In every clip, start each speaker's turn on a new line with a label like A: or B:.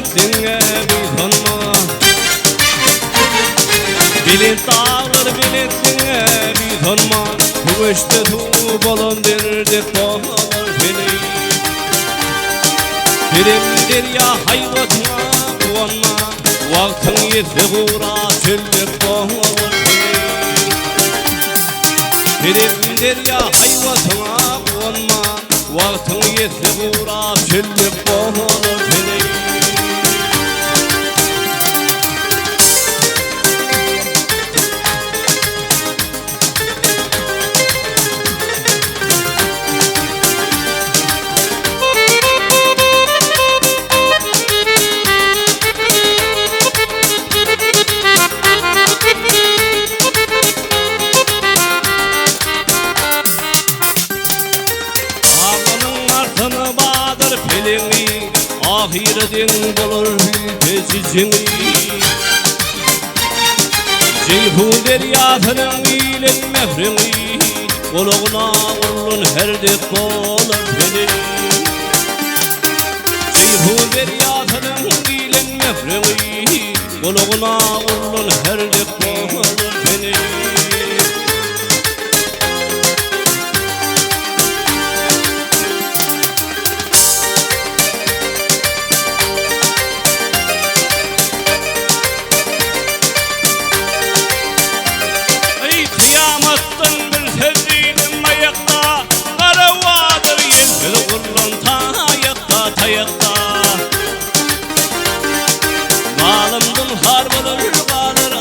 A: biletine buyurma. Bilet ağır biletine buyurma. Bu işte tuğ balon derdik bağlar beni. Birimdir ya hayvatına kuvanma. Vaktin yetse kura çöllük bağlar beni. Birimdir ya hayvatına kuvanma. Vaktin yetse kura çöllük bağlar beni. Ahireden bulur tezicini. Ceyhu deryasının ilen mehrini. Oluğuna urlun herdek bolar beni. Ceyhu deryasının ilen mehrini. Oluğuna urlun herdek bolar beni.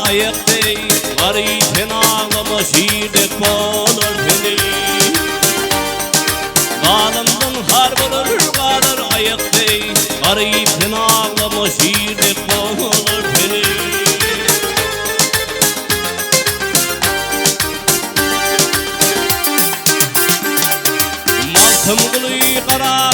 A: Ayakta var iten ağlama şiirdek bolar beni. Bağlamdan harbalar kalır ayakta var iten ağlama şiirdek bolar beni. Maltım kılıy kara